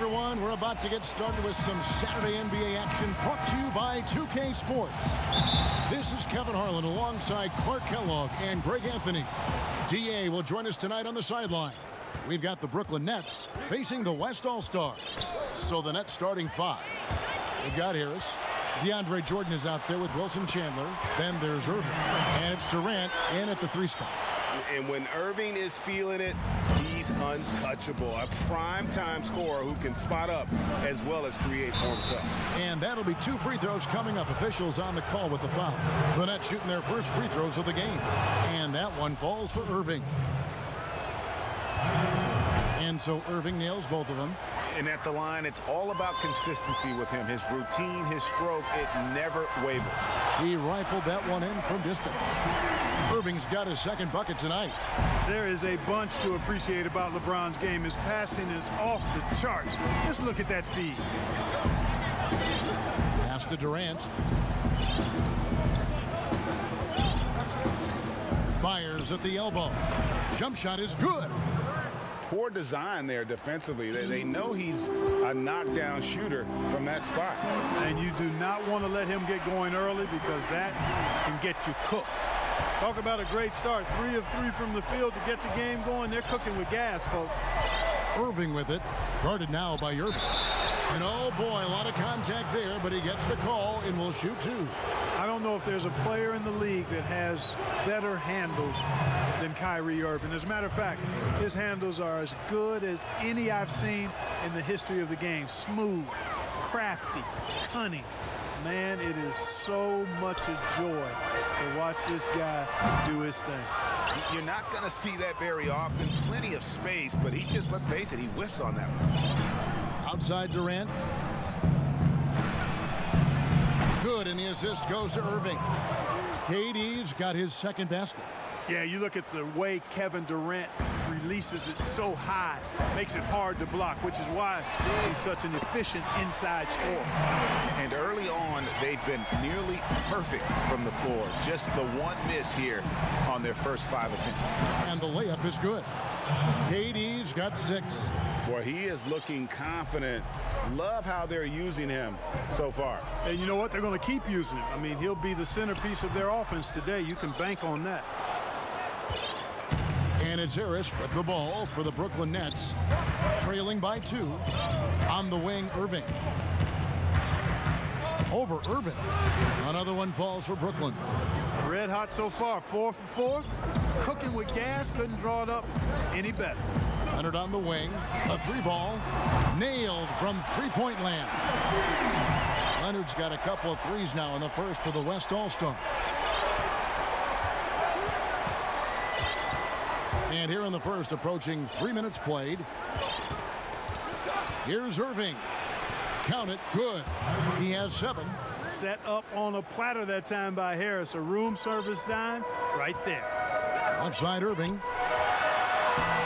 everyone. We're about to get started with some Saturday NBA action brought to you by 2K Sports. This is Kevin Harlan alongside Clark Kellogg and Greg Anthony. DA will join us tonight on the sideline. We've got the Brooklyn Nets facing the West All-Stars. So the Nets starting five. They've got Harris. DeAndre Jordan is out there with Wilson Chandler. Then there's Irving. And it's Durant in at the 3 spot. And when Irving is feeling it, he's untouchable. A prime-time scorer who can spot up as well as create for himself. And that'll be 2 free throws coming up. Officials on the call with the foul. The Nets shooting their first free throws of the game. And that one falls for Irving. And so Irving nails both of them. And at the line, it's all about consistency with him. His routine, his stroke, it never wavers. He rifled that one in from distance. Irving's got his second bucket tonight. There is a bunch to appreciate about LeBron's game. His passing is off the charts. Just look at that feed. Pass to Durant. Fires at the elbow. Jump shot is good. Poor design there defensively. They know he's a knockdown shooter from that spot. And you do not want to let him get going early because that can get you cooked. Talk about a great start. 3 of 3 from the field to get the game going. They're cooking with gas, folks. Irving with it. Guarded now by Irving. And oh boy, a lot of contact there, but he gets the call and will shoot 2. I don't know if there's a player in the league that has better handles than Kyrie Irving. As a matter of fact, his handles are as good as any I've seen in the history of the game. Smooth, crafty, cunning. Man, it is so much a joy to watch this guy do his thing. You're not going to see that very often. Plenty of space, but he just, let's face it, he whiffs on that one. Outside Durant. Good, and the assist goes to Irving. KD's got his second basket. Yeah, you look at the way Kevin Durant releases it so high, makes it hard to block, which is why he's such an efficient inside scorer. And early on, they've been nearly perfect from the floor. Just the one miss here on their first 5 attempts. And the layup is good. KD's got 6. Boy, he is looking confident. Love how they're using him so far. And you know what? They're going to keep using him. I mean, he'll be the centerpiece of their offense today. You can bank on that. And it's Harris with the ball for the Brooklyn Nets, trailing by 2. On the wing, Irving. Over Irving. Another one falls for Brooklyn. Red hot so far, 4 for 4. Cooking with gas, couldn't draw it up any better. Leonard on the wing, a 3-ball, nailed from 3-point land. Leonard's got a couple of threes now in the first for the West All-Star. And here in the first, approaching 3 minutes played. Here's Irving. Count it, good. He has 7. Set up on a platter that time by Harris. A room service dime right there. Outside Irving.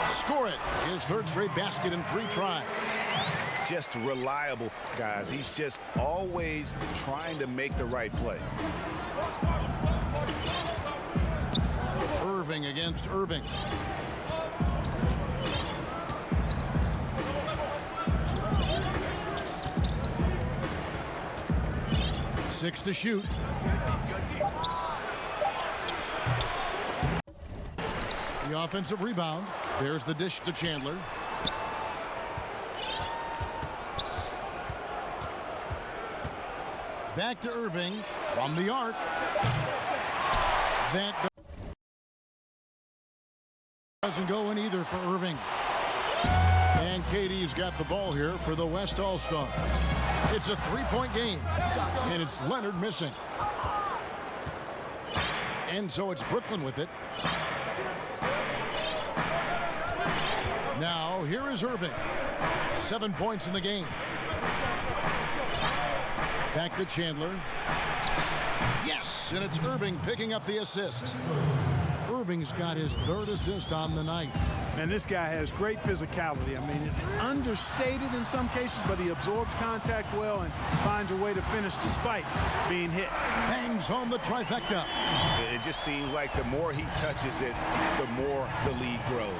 Score it. His third straight basket in 3 tries. Just reliable, guys. He's just always trying to make the right play. Irving against Irving. Six to shoot. The offensive rebound. There's the dish to Chandler. Back to Irving from the arc. That doesn't go in either for Irving. And KD's got the ball here for the West All-Stars. It's a 3-point game, and it's Leonard missing. And so it's Brooklyn with it. Now, here is Irving. 7 points in the game. Back to Chandler. Yes, and it's Irving picking up the assist. Irving's got his 3rd assist on the night. And this guy has great physicality. I mean, it's understated in some cases, but he absorbs contact well and finds a way to finish despite being hit. Bangs home the trifecta. It just seems like the more he touches it, the more the lead grows.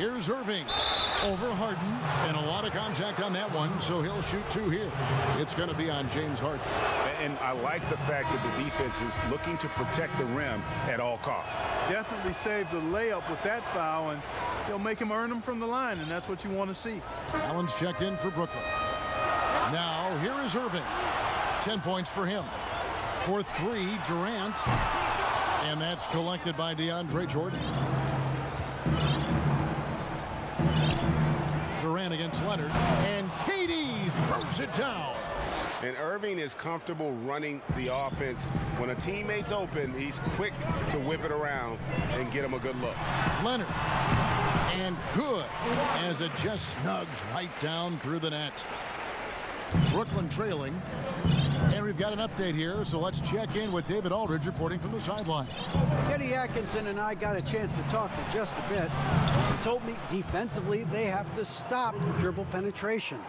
Here's Irving over Harden, and a lot of contact on that one, so he'll shoot 2 here. It's going to be on James Harden. And I like the fact that the defense is looking to protect the rim at all costs. Definitely saved the layup with that foul, and they'll make him earn them from the line, and that's what you want to see. Allen's checked in for Brooklyn. Now, here is Irving. 10 points for him. For 3, Durant. And that's collected by DeAndre Jordan. Durant against Leonard. And KD throws it down. And Irving is comfortable running the offense. When a teammate's open, he's quick to whip it around and get him a good look. Leonard. And good, as it just snugs right down through the net. Brooklyn trailing. And we've got an update here, so let's check in with David Aldridge reporting from the sideline. Kenny Atkinson and I got a chance to talk for just a bit. He told me defensively they have to stop dribble penetration,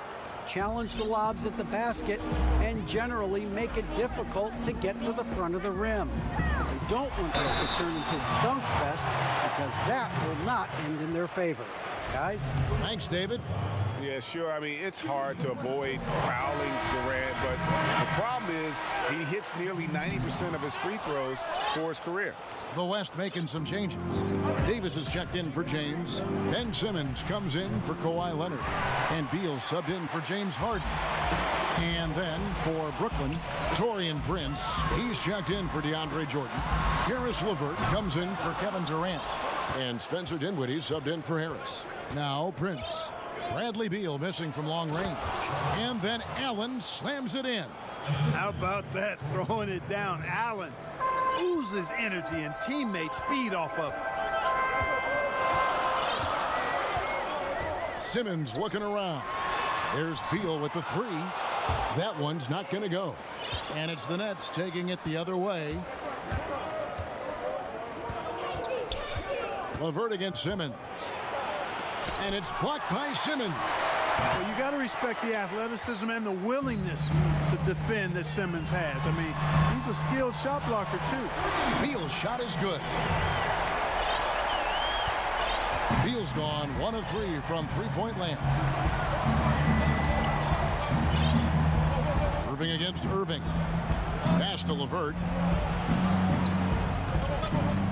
challenge the lobs at the basket, and generally make it difficult to get to the front of the rim. They don't want this to turn into a dunk fest because that will not end in their favor. Guys? Thanks, David. Yeah, sure. I mean, it's hard to avoid fouling Durant, but the problem is he hits nearly 90% of his free throws for his career. The West making some changes. Davis is checked in for James. Ben Simmons comes in for Kawhi Leonard. And Beal subbed in for James Harden. And then for Brooklyn, Taurean Prince. He's checked in for DeAndre Jordan. Karis LeVert comes in for Kevin Durant. And Spencer Dinwiddie subbed in for Harris. Now Prince. Bradley Beal missing from long range. And then Allen slams it in. How about that, throwing it down? Allen oozes energy, and teammates feed off of it. Simmons looking around. There's Beal with the 3. That one's not going to go. And it's the Nets taking it the other way. LeVert against Simmons. And it's blocked by Simmons. Well, you got to respect the athleticism and the willingness to defend that Simmons has. I mean, he's a skilled shot blocker, too. Beal's shot is good. Beal's gone 1 of 3 from three-point land. Irving against Irving. Pass to LeVert.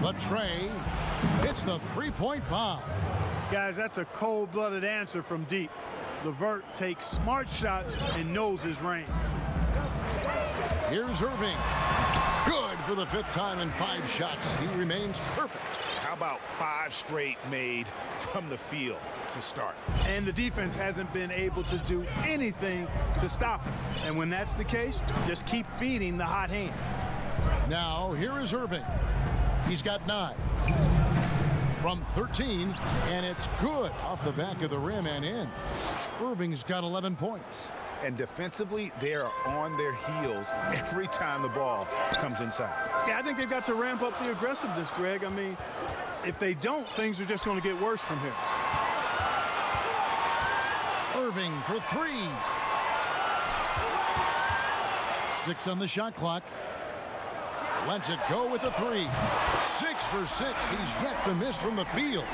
The tray. It's the three-point bomb. Guys, that's a cold-blooded answer from deep. LeVert takes smart shots and knows his range. Here's Irving. Good for the 5th time in 5 shots. He remains perfect. How about 5 straight made from the field to start? And the defense hasn't been able to do anything to stop him. And when that's the case, just keep feeding the hot hand. Now, here is Irving. He's got 9. From 13, and it's good off the back of the rim and in. Irving's got 11 points. And defensively, they are on their heels every time the ball comes inside. Yeah, I think they've got to ramp up the aggressiveness, Greg. I mean, if they don't, things are just going to get worse from here. Irving for 3. 6 on the shot clock. Lets it go with a 3. 6 for 6. He's yet to miss from the field.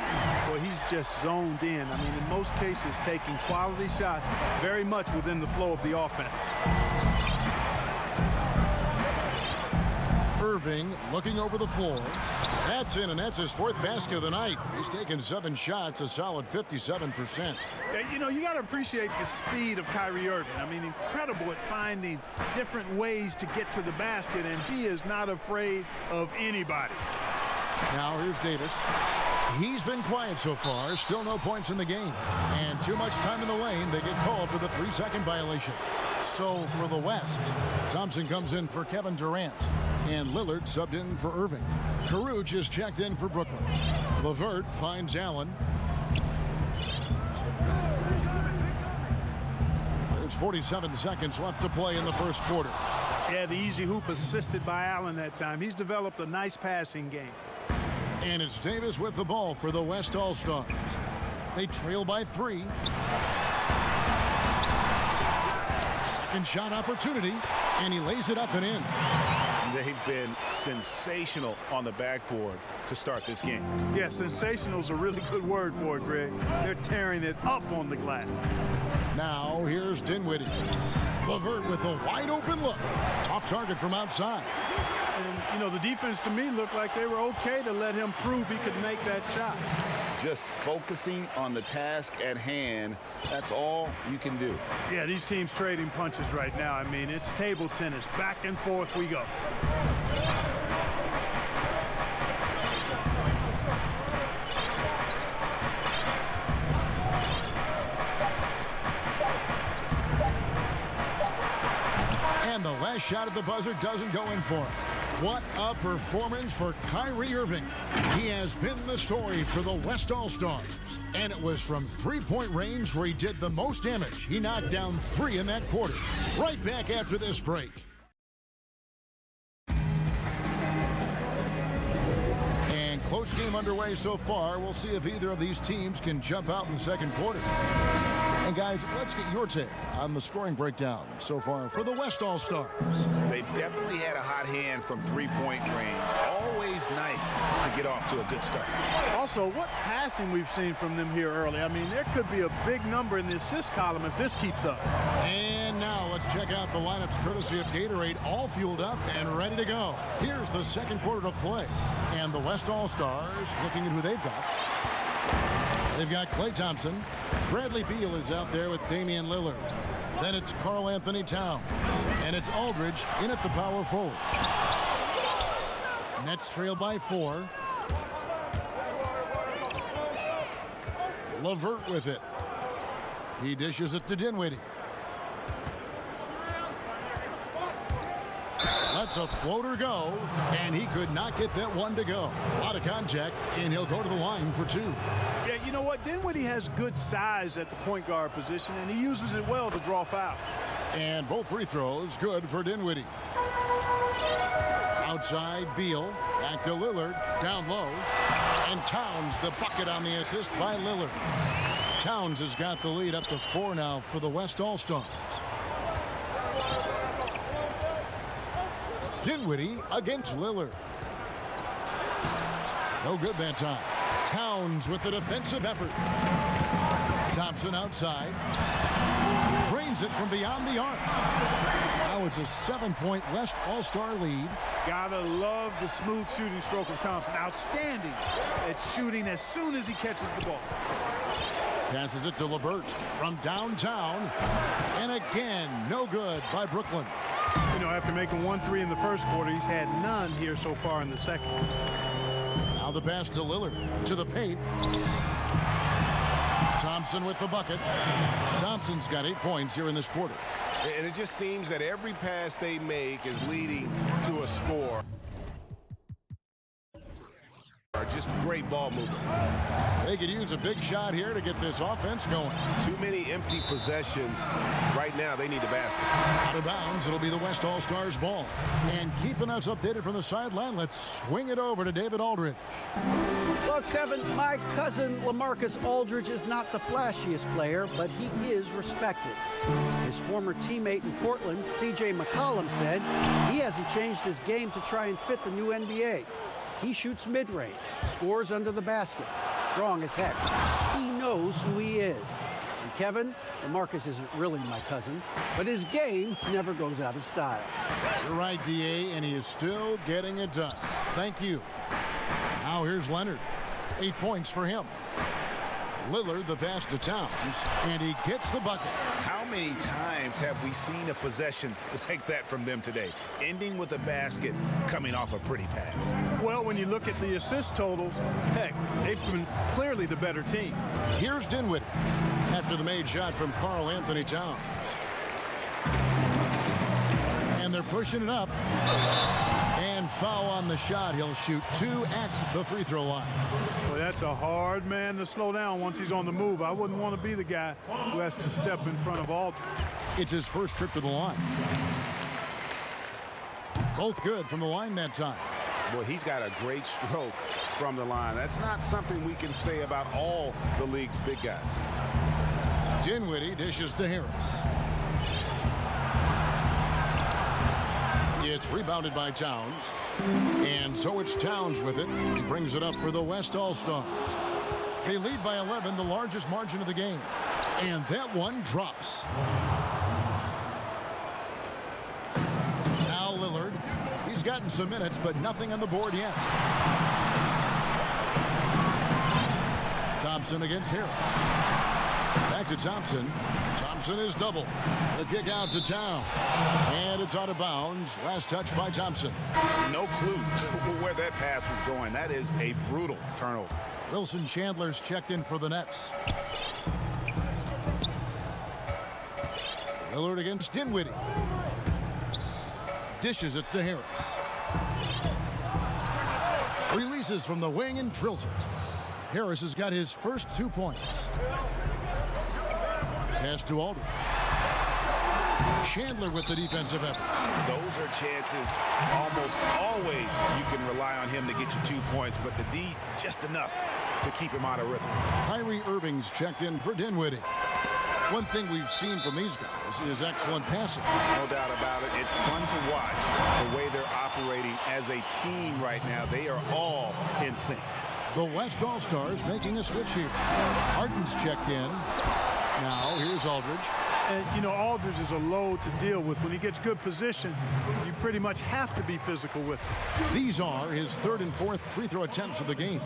Well, he's just zoned in. I mean, in most cases, taking quality shots very much within the flow of the offense. Irving looking over the floor. That's in, and that's his 4th basket of the night. He's taken 7 shots, a solid 57%. You know, you got to appreciate the speed of Kyrie Irving. I mean, incredible at finding different ways to get to the basket, and he is not afraid of anybody. Now here's Davis. He's been quiet so far. Still no points in the game. And too much time in the lane. They get called for the 3-second violation. So for the West, Thompson comes in for Kevin Durant. And Lillard subbed in for Irving. Caruge is checked in for Brooklyn. LeVert finds Allen. There's 47 seconds left to play in the first quarter. Yeah, the easy hoop assisted by Allen that time. He's developed a nice passing game. And it's Davis with the ball for the West All-Stars. They trail by 3. Second shot opportunity, and he lays it up and in. They've been sensational on the backboard to start this game. Yeah, sensational is a really good word for it, Greg. They're tearing it up on the glass. Now here's Dinwiddie. LeVert with a wide open look. Off target from outside. And, you know, the defense to me looked like they were okay to let him prove he could make that shot. Just focusing on the task at hand, that's all you can do. Yeah, these teams trading punches right now. I mean, it's table tennis. Back and forth we go. And the last shot at the buzzer doesn't go in for him. What a performance for Kyrie Irving. He has been the story for the West All-Stars. And it was from three-point range where he did the most damage. He knocked down 3 in that quarter. Right back after this break. And close game underway so far. We'll see if either of these teams can jump out in the second quarter. And guys, let's get your take on the scoring breakdown so far for the West All-Stars. They've definitely had a hot hand from three-point range. Always nice to get off to a good start. Also, what passing we've seen from them here early. I mean, there could be a big number in the assist column if this keeps up. And now let's check out the lineups courtesy of Gatorade, all fueled up and ready to go. Here's the second quarter of play. And the West All-Stars looking at who they've got. They've got Klay Thompson. Bradley Beal is out there with Damian Lillard. Then it's Karl Anthony Towns. And it's Aldridge in at the power forward. Nets trail by 4. LeVert with it. He dishes it to Dinwiddie. Lets a floater go, and he could not get that one to go. Out of contact, and he'll go to the line for 2. Yeah, you know what? Dinwiddie has good size at the point guard position, and he uses it well to draw foul. And both free throws good for Dinwiddie. Outside, Beal. Back to Lillard. Down low. And Towns the bucket on the assist by Lillard. Towns has got the lead up to 4 now for the West All-Stars. Dinwiddie against Lillard. No good that time. Towns with the defensive effort. Thompson outside. Drains it from beyond the arc. Now it's a 7-point West All-Star lead. Gotta love the smooth shooting stroke of Thompson. Outstanding at shooting as soon as he catches the ball. Passes it to LeVert from downtown. And again, no good by Brooklyn. You know, after making 1 3 in the first quarter, he's had none here so far in the second. Now the pass to Lillard, to the paint. Thompson with the bucket. Thompson's got 8 points here in this quarter. And it just seems that every pass they make is leading to a score. Just great ball movement. They could use a big shot here to get this offense going. Too many empty possessions. Right now, they need a basket. Out of bounds, it'll be the West All-Stars ball. And keeping us updated from the sideline, let's swing it over to David Aldridge. Look, Kevin, my cousin LaMarcus Aldridge is not the flashiest player, but he is respected. His former teammate in Portland, C.J. McCollum, said he hasn't changed his game to try and fit the new NBA. He shoots mid-range, scores under the basket, strong as heck. He knows who he is. And Kevin, LaMarcus isn't really my cousin, but his game never goes out of style. You're right, D.A., and he is still getting it done. Thank you. Now here's Leonard. 8 points for him. Lillard the pass to Towns, and he gets the bucket. How many times have we seen a possession like that from them today? Ending with a basket, coming off a pretty pass. Well, when you look at the assist totals, heck, they've been clearly the better team. Here's Dinwiddie after the made shot from Karl Anthony Towns. And they're pushing it up. And foul on the shot. He'll shoot 2 at the free throw line. Well, that's a hard man to slow down once he's on the move. I wouldn't want to be the guy who has to step in front of Aldridge. It's his first trip to the line. Both good from the line that time. Boy, he's got a great stroke from the line. That's not something we can say about all the league's big guys. Dinwiddie dishes to Harris. It's rebounded by Towns. And so it's Towns with it. He brings it up for the West All-Stars. They lead by 11, the largest margin of the game. And that one drops. Now Lillard. He's gotten some minutes, but nothing on the board yet. Thompson against Harris. Back to Thompson. Thompson is double. The kick out to Towns. And it's out of bounds. Last touch by Thompson. No clue where that pass was going. That is a brutal turnover. Wilson Chandler's checked in for the Nets. Lillard against Dinwiddie. Dishes it to Harris. Releases from the wing and drills it. Harris has got his first 2 points. Pass to Aldridge. Chandler with the defensive effort. Those are chances almost always you can rely on him to get you 2 points, but the D just enough to keep him out of rhythm. Kyrie Irving's checked in for Dinwiddie. One thing we've seen from these guys is excellent passing. No doubt about it. It's fun to watch the way they're operating as a team right now. They are all in sync. The West All-Stars making a switch here. Harden's checked in. Now here's Aldridge. And, you know, Aldridge is a load to deal with. When he gets good position, you pretty much have to be physical with him. These are his third and fourth free throw attempts of the game.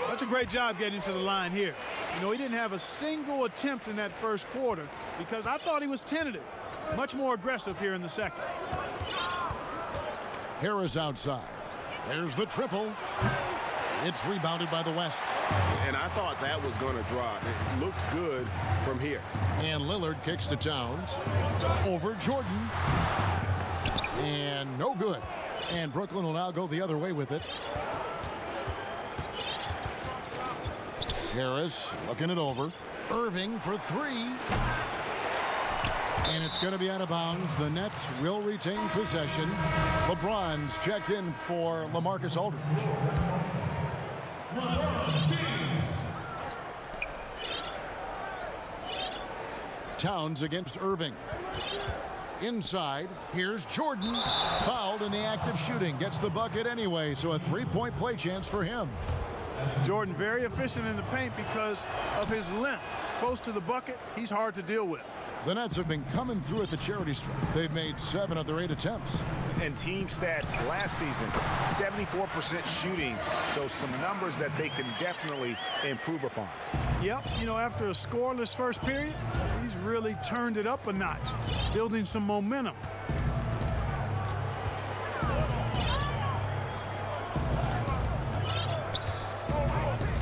That's a great job getting to the line here. You know, he didn't have a single attempt in that first quarter because I thought he was tentative. Much more aggressive here in the second. Harris outside. There's the triple. It's rebounded by the West. And I thought that was going to drop. It looked good from here. And Lillard kicks to Towns. Over Jordan. And no good. And Brooklyn will now go the other way with it. Harris looking it over. Irving for three. And it's going to be out of bounds. The Nets will retain possession. LeBron's checked in for LaMarcus Aldridge. Towns against Irving. Inside, here's Jordan. Fouled in the act of shooting. Gets the bucket anyway, so a three-point play chance for him. Jordan very efficient in the paint because of his length. Close to the bucket, he's hard to deal with. The Nets have been coming through at the charity stripe. They've made 7 of their 8 attempts. And team stats last season, 74% shooting. So some numbers that they can definitely improve upon. Yep, you know, after a scoreless first period, he's really turned it up a notch, building some momentum.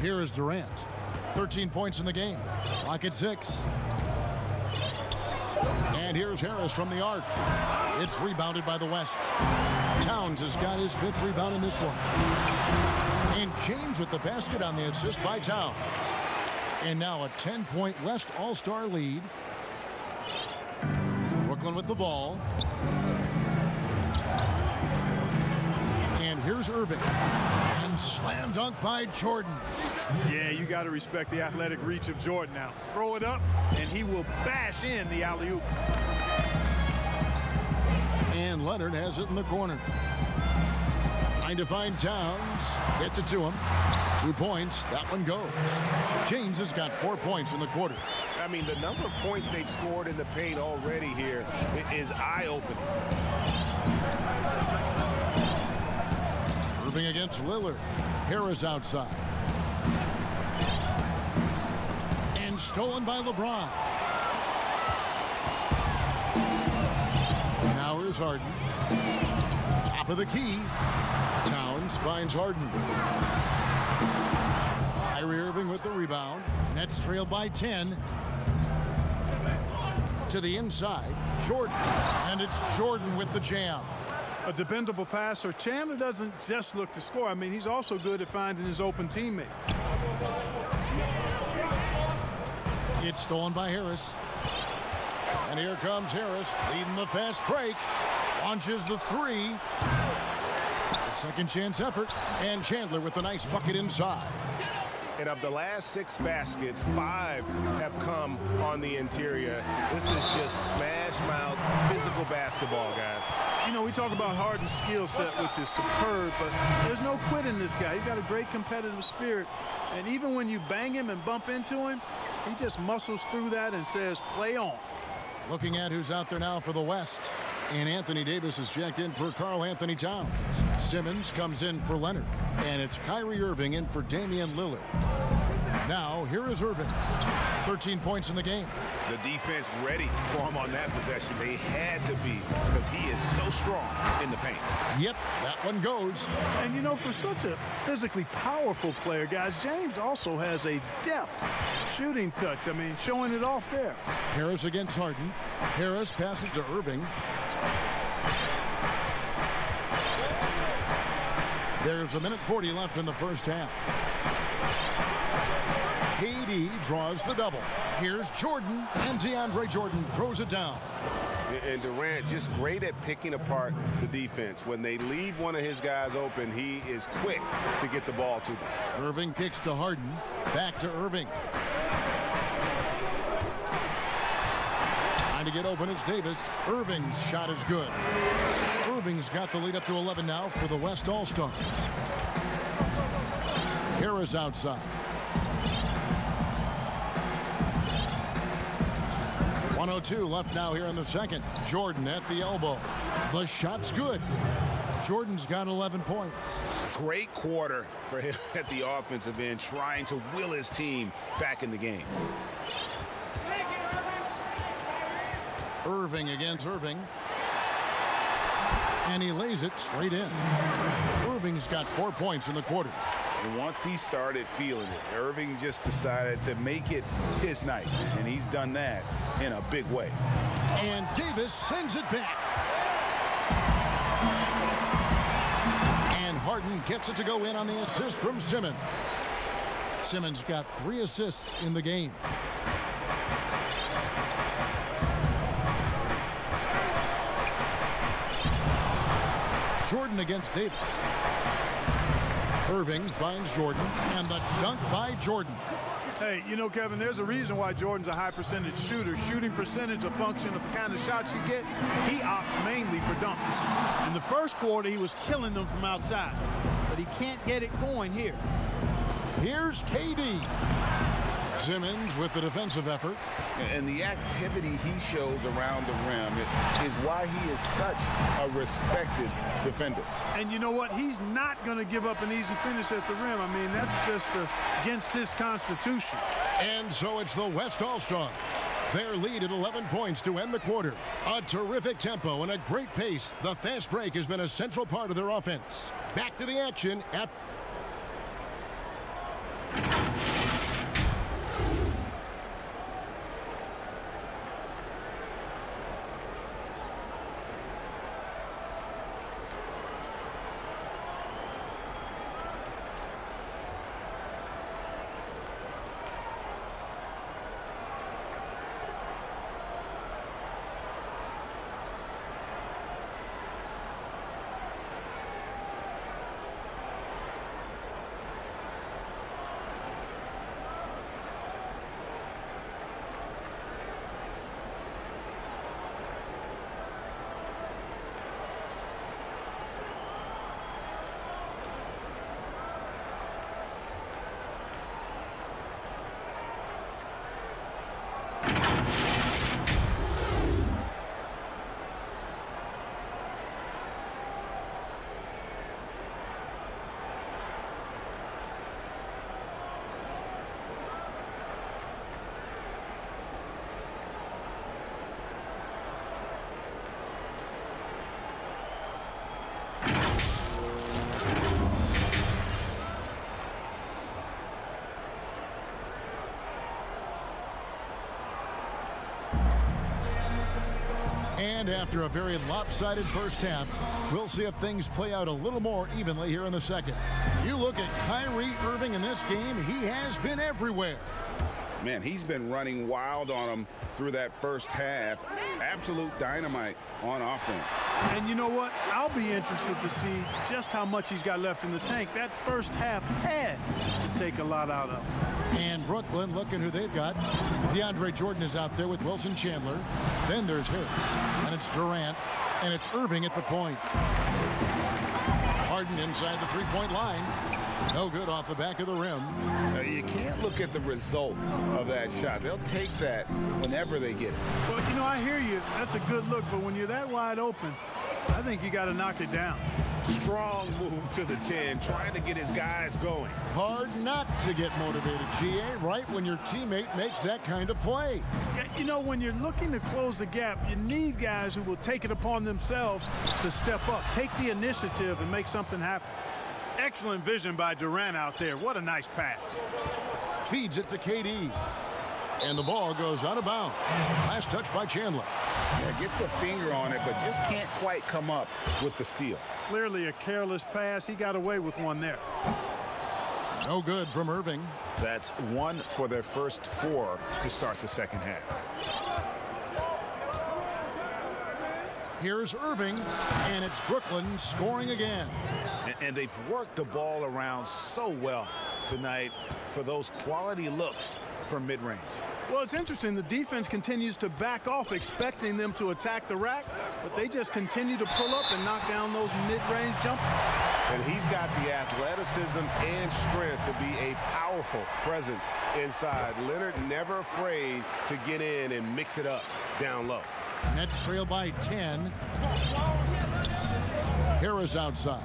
Here is Durant. 13 points in the game. Clock at 6. And here's Harris from the arc. It's rebounded by the West. Towns has got his 5th rebound in this one. And James with the basket on the assist by Towns. And now a 10-point West All-Star lead. Brooklyn with the ball. And here's Irving. And slam dunk by Jordan. Yeah, you got to respect the athletic reach of Jordan now. Throw it up, and he will bash in the alley-oop. And Leonard has it in the corner. Trying to find Towns. Gets it to him. 2 points. That one goes. James has got 4 points in the quarter. I mean, the number of points they've scored in the paint already here is eye-opening. Irving against Lillard. Harris outside. And stolen by LeBron. Now here's Harden. Top of the key. Towns finds Harden. Kyrie Irving with the rebound. Nets trail by 10. To the inside. Jordan. And it's Jordan with the jam. A dependable passer. Chandler doesn't just look to score. I mean, he's also good at finding his open teammate. It's stolen by Harris. And here comes Harris leading the fast break. Launches the 3. A second chance effort. And Chandler with the nice bucket inside. And of the last 6 baskets, 5 have come on the interior. This is just smash mouth physical basketball, guys. You know, we talk about Harden's skill set, which is superb, but there's no quitting this guy. He's got a great competitive spirit. And even when you bang him and bump into him, he just muscles through that and says, play on. Looking at who's out there now for the West. And Anthony Davis is checked in for Karl Anthony Towns. Simmons comes in for Leonard. And it's Kyrie Irving in for Damian Lillard. Now, here is Irving. 13 points in the game. The defense ready for him on that possession. They had to be, because he is so strong in the paint. Yep, that one goes. And, you know, for such a physically powerful player, guys, James also has a deft shooting touch. I mean, showing it off there. Harris against Harden. Harris passes to Irving. There's 1:40 left in the first half. KD draws the double. Here's Jordan, and DeAndre Jordan throws it down. And Durant just great at picking apart the defense. When they leave one of his guys open, he is quick to get the ball to them. Irving kicks to Harden. Back to Irving. Trying to get open is Davis. Irving's shot is good. Irving's got the lead up to 11 now for the West All-Stars. Harris outside. 1:02 left now here in the second. Jordan at the elbow. The shot's good. Jordan's got 11 points. Great quarter for him at the offensive end, trying to will his team back in the game. Irving against Irving. And he lays it straight in. Irving's got 4 points in the quarter. And once he started feeling it, Irving just decided to make it his night. And he's done that in a big way. And Davis sends it back. And Harden gets it to go in on the assist from Simmons. Simmons got 3 assists in the game. Jordan against Davis. Irving finds Jordan, and the dunk by Jordan. Hey, you know, Kevin, there's a reason why Jordan's a high percentage shooter. Shooting percentage, a function of the kind of shots you get. He opts mainly for dunks. In the first quarter, he was killing them from outside, but he can't get it going here. Here's KD. Simmons with the defensive effort. And the activity he shows around the rim is why he is such a respected defender. And you know what? He's not going to give up an easy finish at the rim. I mean, that's just against his constitution. And so it's the West All-Stars. Their lead at 11 points to end the quarter. A terrific tempo and a great pace. The fast break has been a central part of their offense. Back to the action after. And after a very lopsided first half, we'll see if things play out a little more evenly here in the second. You look at Kyrie Irving in this game, he has been everywhere. Man, he's been running wild on him through that first half. Absolute dynamite on offense. And you know what? I'll be interested to see just how much he's got left in the tank. That first half had to take a lot out of him. And Brooklyn, look at who they've got. DeAndre Jordan is out there with Wilson Chandler. Then there's Harris. And it's Durant. And it's Irving at the point. Harden inside the three-point line. No good off the back of the rim. You can't look at the result of that shot. They'll take that whenever they get it. Well, you know, I hear you. That's a good look, but when you're that wide open, I think you got to knock it down. Strong move to the 10, trying to get his guys going. Hard not to get motivated, GA, right when your teammate makes that kind of play. Yeah, you know, when you're looking to close the gap, you need guys who will take it upon themselves to step up, take the initiative, and make something happen. Excellent vision by Durant out there. What a nice pass. Feeds it to KD. And the ball goes out of bounds. Last touch by Chandler. Yeah, gets a finger on it, but just can't quite come up with the steal. Clearly a careless pass. He got away with one there. No good from Irving. That's 1 for their first 4 to start the second half. Here's Irving, and it's Brooklyn scoring again. And they've worked the ball around so well tonight for those quality looks from mid-range. Well, it's interesting. The defense continues to back off, expecting them to attack the rack, but they just continue to pull up and knock down those mid-range jumpers. And he's got the athleticism and strength to be a powerful presence inside. Leonard never afraid to get in and mix it up down low. Nets trail by 10. Harris outside.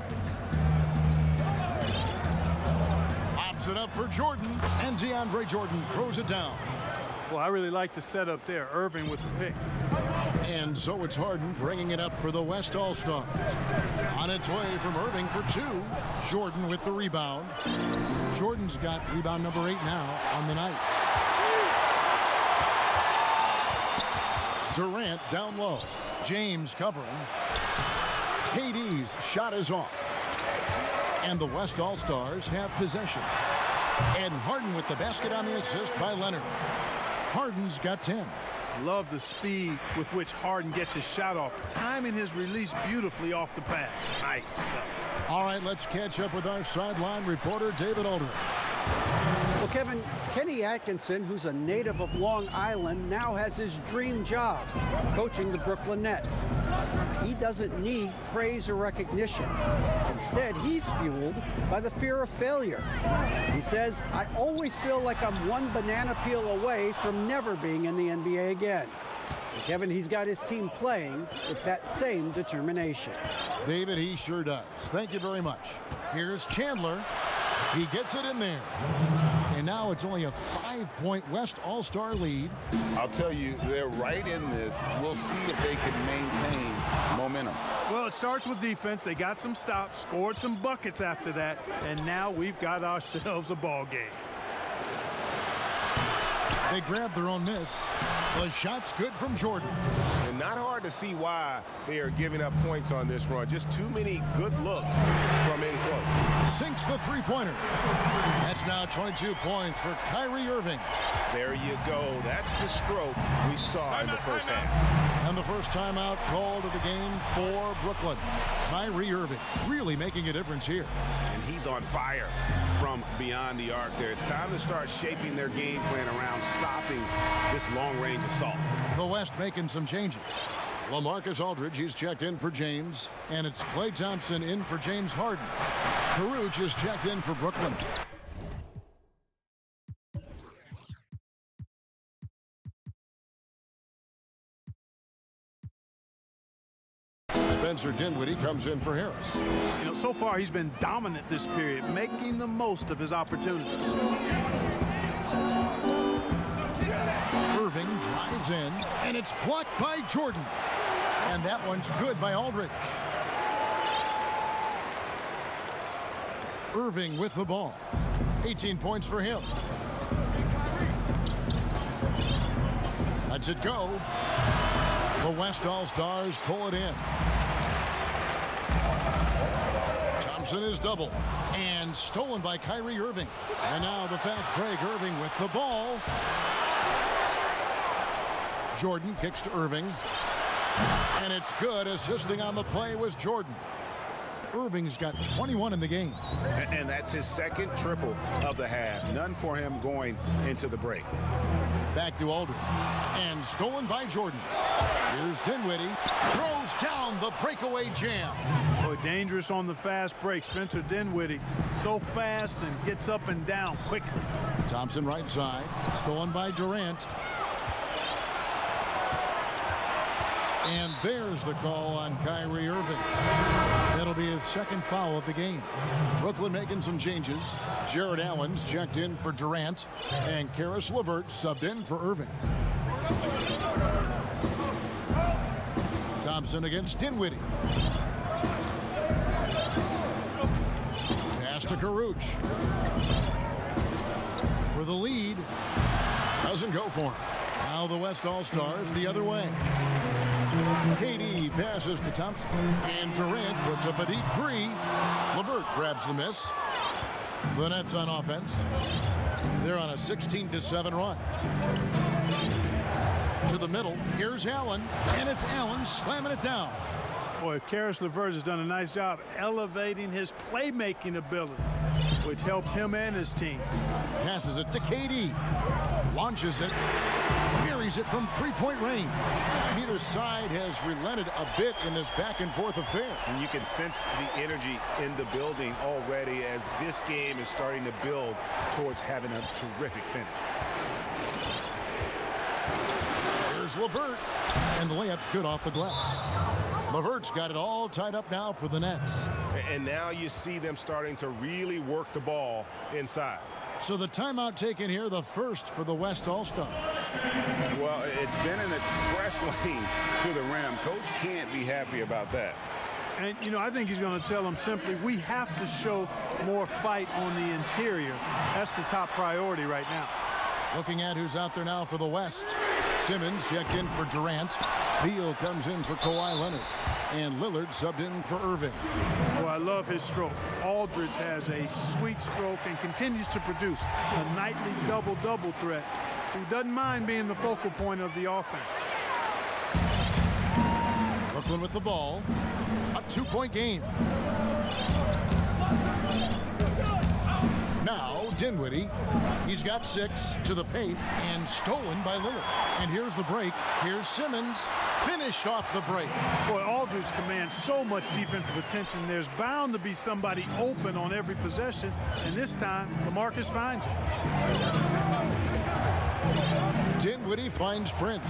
Lobs it up for Jordan, and DeAndre Jordan throws it down. Well, I really like the setup there. Irving with the pick. And so it's Harden bringing it up for the West All-Stars. On its way from Irving for 2. Jordan with the rebound. Jordan's got rebound number 8 now on the night. Durant down low. James covering. KD's shot is off. And the West All-Stars have possession. And Harden with the basket on the assist by Leonard. Harden's got 10. Love the speed with which Harden gets his shot off, timing his release beautifully off the pass. Nice stuff. All right, let's catch up with our sideline reporter, David Aldridge. Well, Kevin, Kenny Atkinson, who's a native of Long Island, now has his dream job, coaching the Brooklyn Nets. He doesn't need praise or recognition. Instead, he's fueled by the fear of failure. He says, I always feel like I'm one banana peel away from never being in the NBA again. And Kevin, he's got his team playing with that same determination. David, he sure does. Thank you very much. Here's Chandler. He gets it in there. And now it's only a 5-point West All-Star lead. I'll tell you, they're right in this. We'll see if they can maintain momentum. Well, it starts with defense. They got some stops, scored some buckets after that, and now we've got ourselves a ball game. They grab their own miss. The shot's good from Jordan. And not hard to see why they are giving up points on this run. Just too many good looks from in close. Sinks the three-pointer. That's now 22 points for Kyrie Irving. There you go. That's the stroke we saw in the first half. And the first timeout called of the game for Brooklyn. Kyrie Irving really making a difference here. And he's on fire from beyond the arc there. It's time to start shaping their game plan around stopping this long-range assault. The West making some changes. LaMarcus Aldridge, he's checked in for James. And it's Klay Thompson in for James Harden. Caruth is checked in for Brooklyn. Spencer Dinwiddie comes in for Harris. You know, so far he's been dominant this period, making the most of his opportunities. Irving drives in, and it's blocked by Jordan. And that one's good by Aldridge. Irving with the ball. 18 points for him. Lets it go. The West All-Stars pull it in. Thompson is double. And stolen by Kyrie Irving. And now the fast break. Irving with the ball. Jordan kicks to Irving. And it's good. Assisting on the play was Jordan. Irving's got 21 in the game. And that's his second triple of the half. None for him going into the break. Back to Aldridge. And stolen by Jordan. Here's Dinwiddie. Throws down the breakaway jam. Boy, dangerous on the fast break. Spencer Dinwiddie, so fast and gets up and down quickly. Thompson right side. Stolen by Durant. And there's the call on Kyrie Irving. That'll be his second foul of the game. Brooklyn making some changes. Jared Allen's checked in for Durant. And Karis LeVert subbed in for Irving. Thompson against Dinwiddie. Pass to Karuch. For the lead. Doesn't go for him. Now the West All-Stars the other way. KD passes to Thompson. And Durant puts up a deep three. LeVert grabs the miss. The Nets on offense. They're on a 16-7 run. To the middle. Here's Allen. And it's Allen slamming it down. Boy, Karis LeVert has done a nice job elevating his playmaking ability, which helps him and his team. Passes it to KD. Launches it. Buries it from three-point range. Neither side has relented a bit in this back-and-forth affair. And you can sense the energy in the building already as this game is starting to build towards having a terrific finish. Here's LeVert. And the layup's good off the glass. LeVert's got it all tied up now for the Nets. And now you see them starting to really work the ball inside. So the timeout taken here, the first for the West All-Stars. Well, it's been an express lane to the rim. Coach can't be happy about that. And, you know, I think he's going to tell them simply, we have to show more fight on the interior. That's the top priority right now. Looking at who's out there now for the West. Simmons checked in for Durant. Beal comes in for Kawhi Leonard. And Lillard subbed in for Irving. Well, I love his stroke. Aldridge has a sweet stroke and continues to produce a nightly double-double threat who doesn't mind being the focal point of the offense. Brooklyn with the ball. A two-point game. Now Dinwiddie. He's got 6 to the paint and stolen by Lillard. And here's the break. Here's Simmons. Finished off the break. Boy, Aldridge commands so much defensive attention. There's bound to be somebody open on every possession. And this time, LaMarcus finds him. Dinwiddie finds Prince.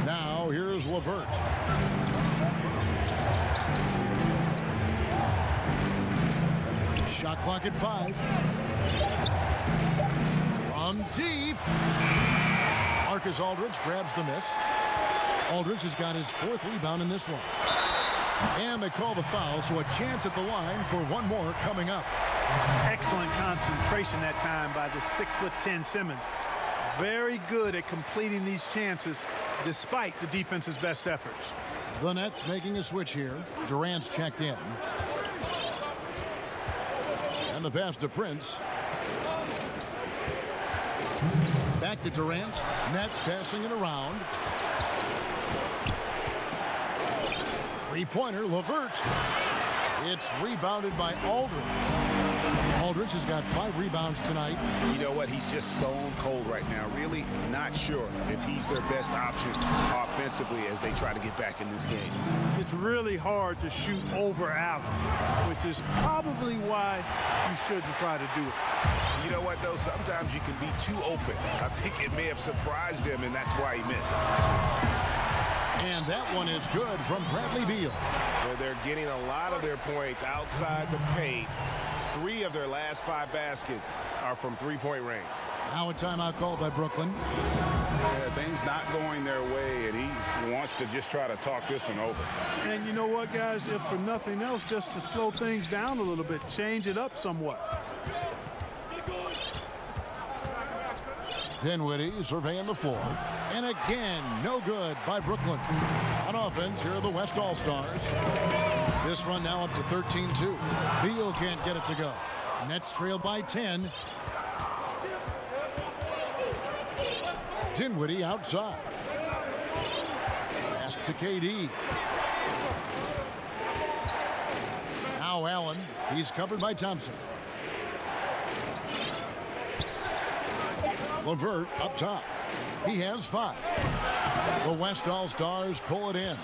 Now here's LeVert. Shot clock at 5. From deep. Marcus Aldridge grabs the miss. Aldridge has got his 4th rebound in this one. And they call the foul, so a chance at the line for one more coming up. Excellent concentration that time by the 6'10" Simmons. Very good at completing these chances despite the defense's best efforts. The Nets making a switch here. Durant's checked in. And the pass to Prince. Back to Durant. Nets passing it around. Three-pointer, LeVert. It's rebounded by Aldridge. Aldridge has got 5 rebounds tonight. You know what? He's just stone cold right now. Really not sure if he's their best option offensively as they try to get back in this game. It's really hard to shoot over Allen, which is probably why you shouldn't try to do it. You know what, though? Sometimes you can be too open. I think it may have surprised him, and that's why he missed. And that one is good from Bradley Beal. So they're getting a lot of their points outside the paint. 3 of their last 5 baskets are from three-point range. Now a timeout called by Brooklyn. Yeah, things not going their way, and he wants to just try to talk this one over. And you know what, guys? If for nothing else, just to slow things down a little bit, change it up somewhat. Dinwiddie surveying the floor. And again, no good by Brooklyn. On offense, here are the West All-Stars. This run now up to 13-2. Beal can't get it to go. Nets trail by 10. Dinwiddie outside. Pass to KD. Now Allen. He's covered by Thompson. LeVert up top. He has 5. The West All-Stars pull it in.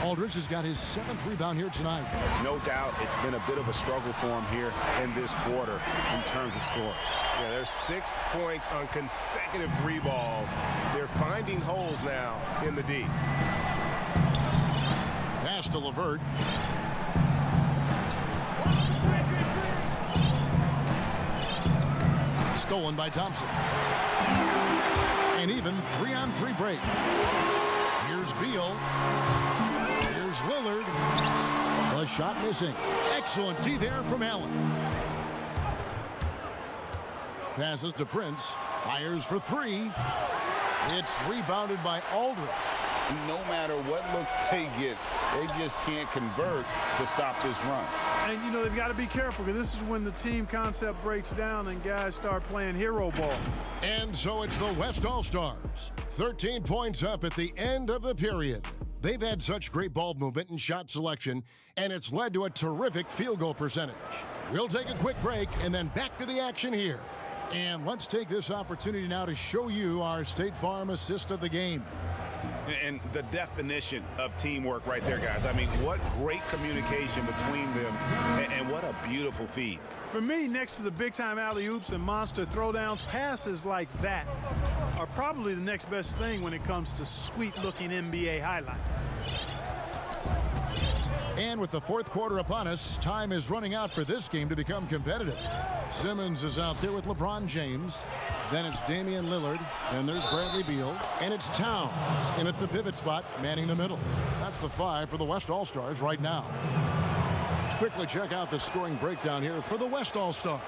Aldridge has got his 7th rebound here tonight. No doubt it's been a bit of a struggle for him here in this quarter in terms of score. Yeah, there's 6 points on consecutive 3 balls. They're finding holes now in the D. Pass to LeVert. Stolen by Thompson. And even 3-on-3 break. Here's Beal. Here's Lillard. A shot missing. Excellent D there from Allen. Passes to Prince. Fires for 3. It's rebounded by Aldridge. No matter what looks they get, they just can't convert to stop this run. And, you know, they've got to be careful because this is when the team concept breaks down and guys start playing hero ball. And so it's the West All-Stars. 13 points up at the end of the period. They've had such great ball movement and shot selection, and it's led to a terrific field goal percentage. We'll take a quick break and then back to the action here. And let's take this opportunity now to show you our State Farm assist of the game. And the definition of teamwork right there, guys. I mean, what great communication between them, and what a beautiful feed. For me, next to the big-time alley-oops and monster throwdowns, passes like that are probably the next best thing when it comes to sweet-looking NBA highlights. And with the 4th quarter upon us, time is running out for this game to become competitive. Simmons is out there with LeBron James. Then it's Damian Lillard. Then there's Bradley Beal. And it's Towns in at the pivot spot, manning the middle. That's the 5 for the West All-Stars right now. Let's quickly check out the scoring breakdown here for the West All-Stars.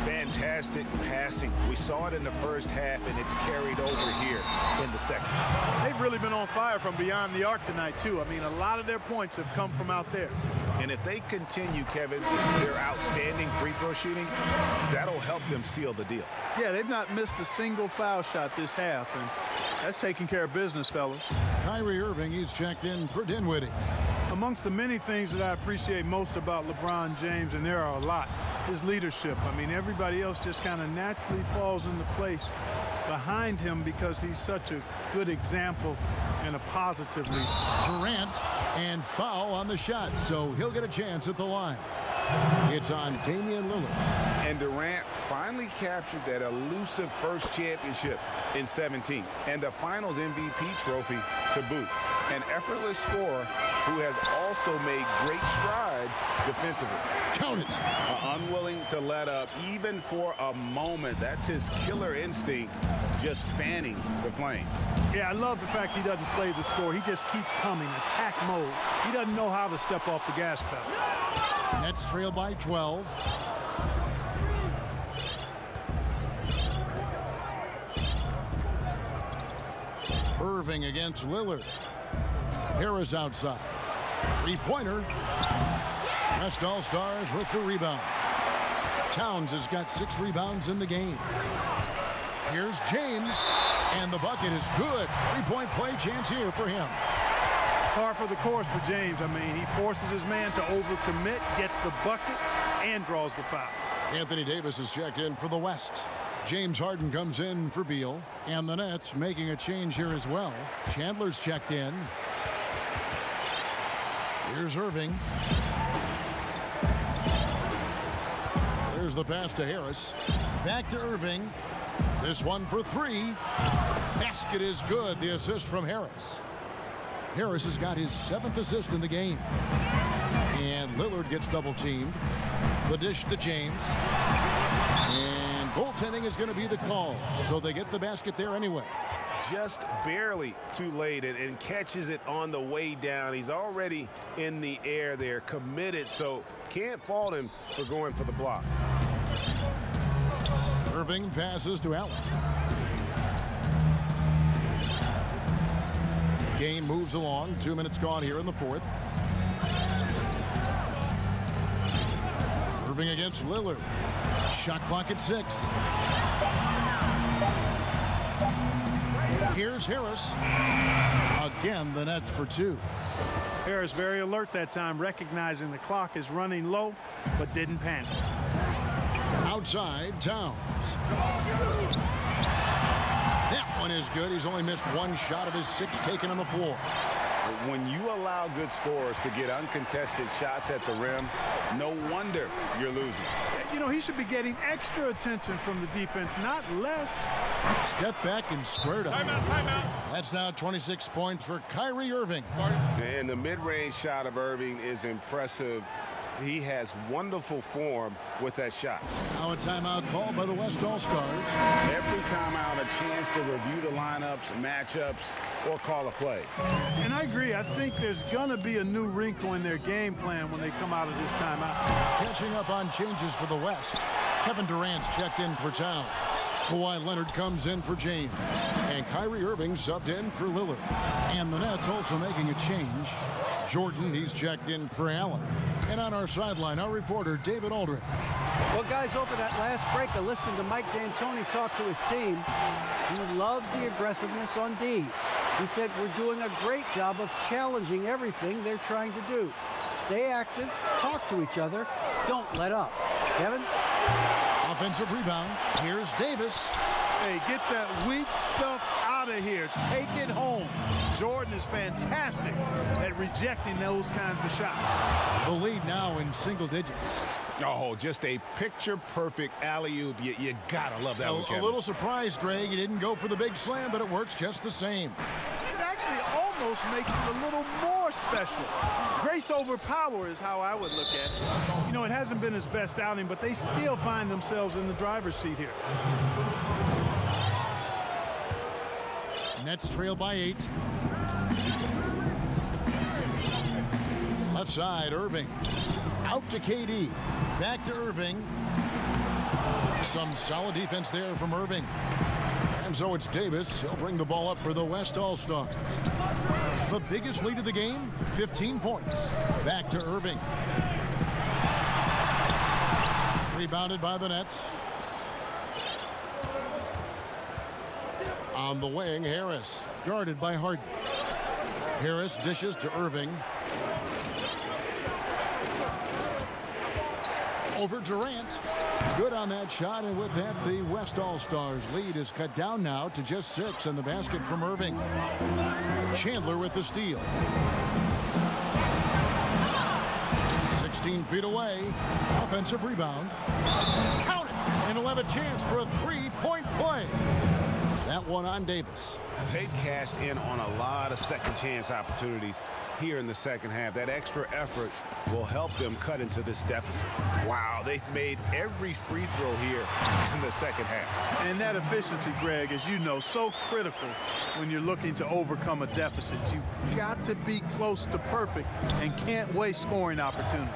Fantastic passing. We saw it in the first half, and it's carried over here in the second. They've really been on fire from beyond the arc tonight, too. I mean, a lot of their points have come from out there. And if they continue, Kevin, their outstanding free throw shooting, that'll help them seal the deal. Yeah, they've not missed a single foul shot this half, and that's taking care of business, fellas. Kyrie Irving, he's checked in for Dinwiddie. Amongst the many things that I appreciate most about LeBron James, and there are a lot, his leadership. I mean, everybody else just kind of naturally falls into place behind him because he's such a good example and a positive leader. Durant, and foul on the shot, so he'll get a chance at the line. It's on Damian Lillard. And Durant finally captured that elusive first championship in 17 and the finals MVP trophy to boot. An effortless scorer who has also made great strides defensively. Count it. Unwilling to let up even for a moment. That's his killer instinct, just fanning the flame. Yeah, I love the fact he doesn't play the score. He just keeps coming, attack mode. He doesn't know how to step off the gas pedal. Nets trail by 12. Irving against Lillard. Harris outside. Three-pointer. West All-Stars with the rebound. Towns has got 6 rebounds in the game. Here's James, and the bucket is good. 3-point play chance here for him. Par for the course for James. I mean, he forces his man to overcommit, gets the bucket, and draws the foul. Anthony Davis is checked in for the West. James Harden comes in for Beal, and the Nets making a change here as well. Chandler's checked in. Here's Irving. There's the pass to Harris. Back to Irving. This one for 3. Basket is good. The assist from Harris. Harris has got his 7th assist in the game. And Lillard gets double-teamed. The dish to James. And goaltending is going to be the call. So they get the basket there anyway. Just barely too late and catches it on the way down. He's already in the air there, committed, so can't fault him for going for the block. Irving passes to Allen. Game moves along. 2 minutes gone here in the 4th. Irving against Lillard. Shot clock at 6. Here's Harris. Again, the Nets for two. Harris very alert that time, recognizing the clock is running low, but didn't panic. Outside, Towns. That one is good. He's only missed one shot of his 6 taken on the floor. When you allow good scorers to get uncontested shots at the rim, no wonder you're losing. You know, he should be getting extra attention from the defense, not less. Step back and squared up. Timeout. That's now 26 points for Kyrie Irving. And the mid-range shot of Irving is impressive. He has wonderful form with that shot. Now a timeout called by the West All-Stars. Every timeout, a chance to review the lineups, matchups, or call a play. And I agree. I think there's going to be a new wrinkle in their game plan when they come out of this timeout. Catching up on changes for the West. Kevin Durant's checked in for Towns. Kawhi Leonard comes in for James. And Kyrie Irving subbed in for Lillard. And the Nets also making a change. Jordan, he's checked in for Allen. And on our sideline, our reporter, David Aldridge. Well, guys, over that last break, I listened to Mike D'Antoni talk to his team. He loves the aggressiveness on D. He said, we're doing a great job of challenging everything they're trying to do. Stay active, talk to each other, don't let up. Kevin? Offensive rebound. Here's Davis. Hey, get that weak stuff out of here. Take it home. Jordan is fantastic at rejecting those kinds of shots. The lead now in single digits. Oh, just a picture-perfect alley-oop. You gotta love that one, Kevin. A little surprised, Greg. He didn't go for the big slam, but it works just the same. It actually almost makes it a little more special. Grace over power is how I would look at it. You know, it hasn't been his best outing, but they still find themselves in the driver's seat here. Nets trail by 8. Left side, Irving. Out to KD. Back to Irving. Some solid defense there from Irving. And so it's Davis. He'll bring the ball up for the West All-Stars. The biggest lead of the game, 15 points. Back to Irving. Rebounded by the Nets. On the wing, Harris. Guarded by Harden. Harris dishes to Irving. Over Durant. Good on that shot, and with that, the West All-Stars lead is cut down now to just 6 in the basket from Irving. Chandler with the steal. 16 feet away. Offensive rebound. Count it! And he'll have a chance for a 3-point play. That one on Davis. They've cashed in on a lot of second-chance opportunities here in the second half. That extra effort will help them cut into this deficit. Wow, they've made every free throw here in the second half. And that efficiency, Greg, as you know, so critical when you're looking to overcome a deficit. You got to be close to perfect and can't waste scoring opportunity.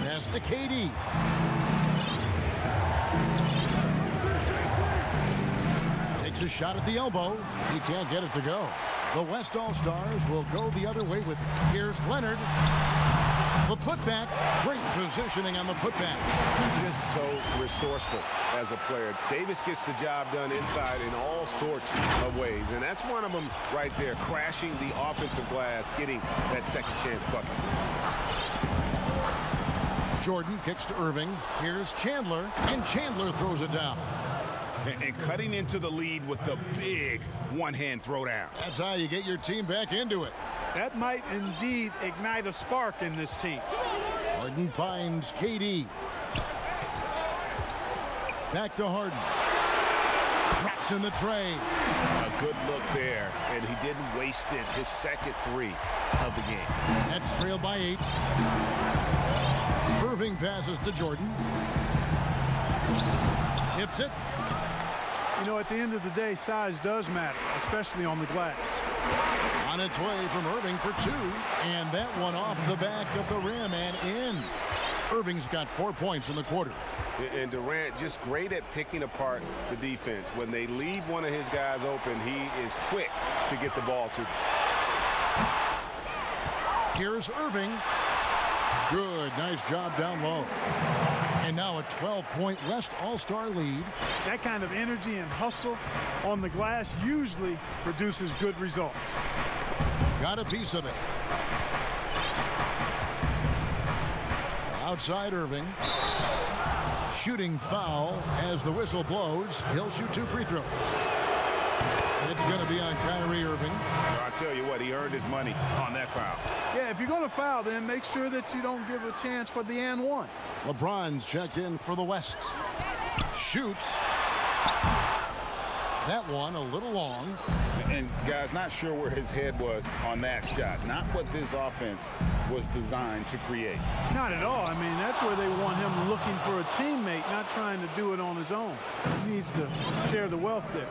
Pass to KD. Takes a shot at the elbow. He can't get it to go. The West All-Stars will go the other way with it. Here's Leonard. The putback. Great positioning on the putback. Just so resourceful as a player. Davis gets the job done inside in all sorts of ways. And that's one of them right there, crashing the offensive glass, getting that second chance bucket. Jordan kicks to Irving. Here's Chandler. And Chandler throws it down. And cutting into the lead with the big one-hand throwdown. That's how you get your team back into it. That might indeed ignite a spark in this team. Harden finds KD. Back to Harden. Drops in the tray. A good look there, and he didn't waste it. His second 3 of the game. That's trailed by 8. Irving passes to Jordan. Tips it. You know, at the end of the day, size does matter, especially on the glass. On its way from Irving for 2. And that one off the back of the rim and in. Irving's got 4 points in the quarter. And Durant just great at picking apart the defense. When they leave one of his guys open, he is quick to get the ball to them. Here's Irving. Good, nice job down low. And now a 12-point West All-Star lead. That kind of energy and hustle on the glass usually produces good results. Got a piece of it. Outside Irving. Shooting foul as the whistle blows. He'll shoot 2 free throws. It's going to be on Kyrie Irving. I tell you what, he earned his money on that foul. Yeah, if you're going to foul, then make sure that you don't give a chance for the and one. LeBron's checked in for the West. Shoots. That one a little long. And guys, not sure where his head was on that shot. Not what this offense was designed to create. Not at all. I mean, that's where they want him looking for a teammate, not trying to do it on his own. He needs to share the wealth there.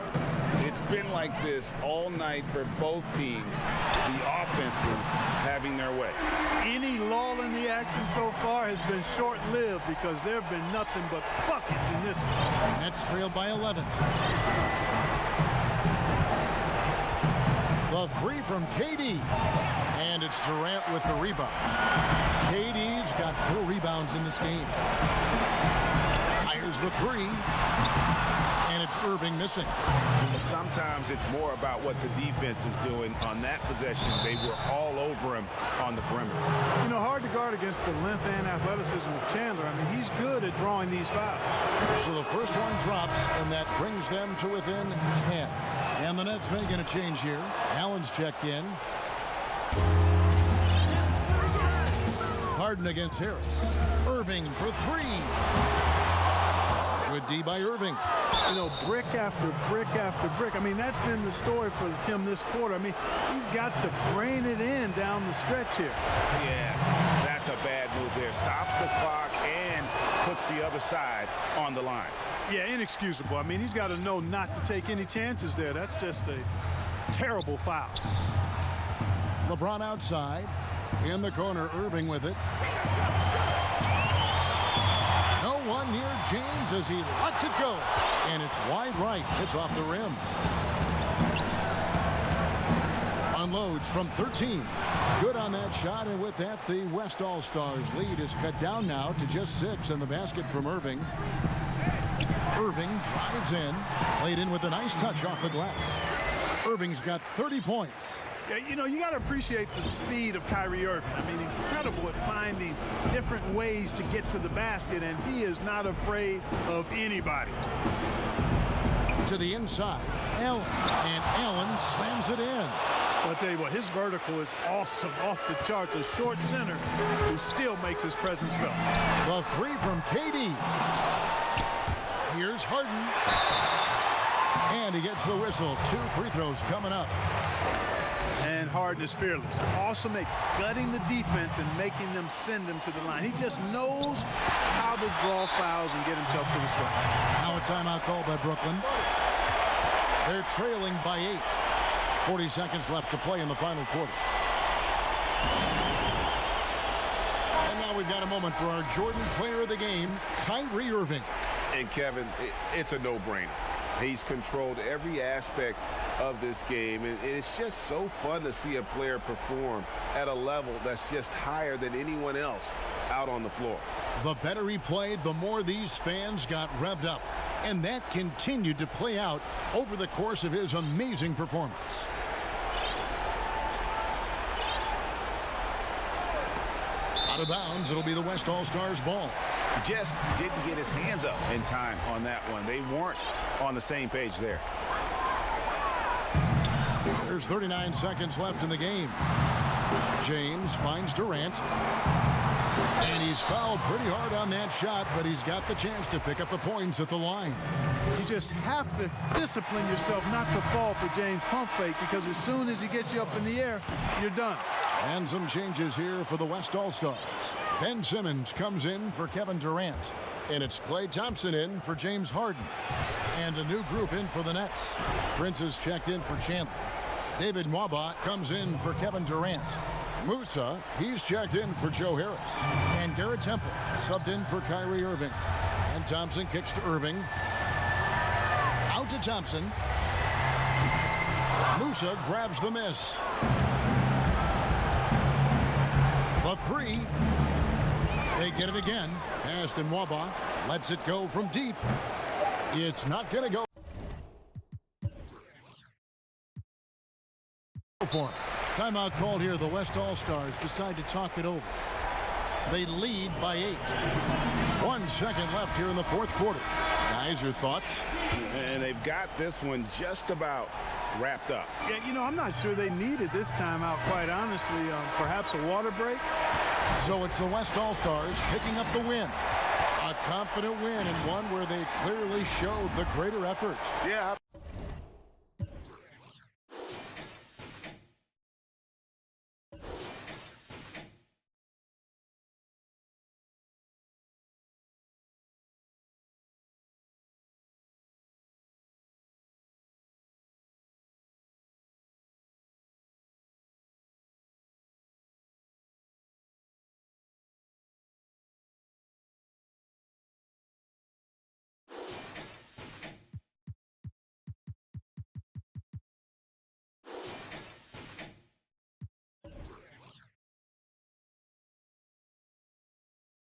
It's been like this all night for both teams. The offenses having their way. Any lull in the action so far has been short-lived because there have been nothing but buckets in this one. Nets trailed by 11. The 3 from KD. And it's Durant with the rebound. KD's got 4 rebounds in this game. Fires the 3. And it's Irving missing. Sometimes it's more about what the defense is doing. On that possession, they were all over him on the perimeter. You know, hard to guard against the length and athleticism of Chandler. I mean, he's good at drawing these fouls. So the first one drops, and that brings them to within 10. And the Nets making a change here. Allen's checked in. Harden against Harris. Irving for 3. Good D by Irving. You know, brick after brick after brick. I mean, that's been the story for him this quarter. I mean, he's got to brain it in down the stretch here. Yeah, that's a bad move there. Stops the clock and puts the other side on the line. Yeah, inexcusable. I mean, he's got to know not to take any chances there. That's just a terrible foul. LeBron outside. In the corner, Irving with it. No one near James as he lets it go. And it's wide right. It's off the rim. Unloads from 13. Good on that shot, and with that, the West All-Stars lead is cut down now to just 6, and the basket from Irving. Irving drives in, laid in with a nice touch off the glass. Irving's got 30 points. Yeah, you know, you got to appreciate the speed of Kyrie Irving. I mean, incredible at finding different ways to get to the basket, and he is not afraid of anybody. To the inside, Allen, and Allen slams it in. I'll tell you what, his vertical is awesome, off the charts. A short center who still makes his presence felt. The 3 from KD. Here's Harden. And he gets the whistle. 2 free throws coming up. And Harden is fearless. Awesome at gutting the defense and making them send him to the line. He just knows how to draw fouls and get himself to the strike. Now a timeout called by Brooklyn. They're trailing by 8. 40 seconds left to play in the final quarter. And now we've got a moment for our Jordan player of the game, Kyrie Irving. And Kevin, it's a no-brainer. He's controlled every aspect of this game, and it's just so fun to see a player perform at a level that's just higher than anyone else out on the floor. The better he played, the more these fans got revved up. And that continued to play out over the course of his amazing performance. Out of bounds, it'll be the West All-Stars ball. Just didn't get his hands up in time on that one. They weren't on the same page there. There's 39 seconds left in the game. James finds Durant. And he's fouled pretty hard on that shot, but he's got the chance to pick up the points at the line. You just have to discipline yourself not to fall for James' pump fake, because as soon as he gets you up in the air, you're done. And some changes here for the West All-Stars. Ben Simmons comes in for Kevin Durant. And it's Klay Thompson in for James Harden. And a new group in for the Nets. Prince is checked in for Chandler. David Nwaba comes in for Kevin Durant. Musa, he's checked in for Joe Harris. And Garrett Temple subbed in for Kyrie Irving. And Thompson kicks to Irving. Out to Thompson. Musa grabs the miss. The 3 They get it again. Passed and Nwaba lets it go from deep. It's not going to go for him. Timeout called here. The West All-Stars decide to talk it over. They lead by 8. 1 second left here in the fourth quarter. Guys, your thoughts? And they've got this one just about wrapped up. Yeah, you know, I'm not sure they needed this timeout, quite honestly. Perhaps a water break. So it's the West All-Stars picking up the win. A confident win and one where they clearly showed the greater effort. Yeah,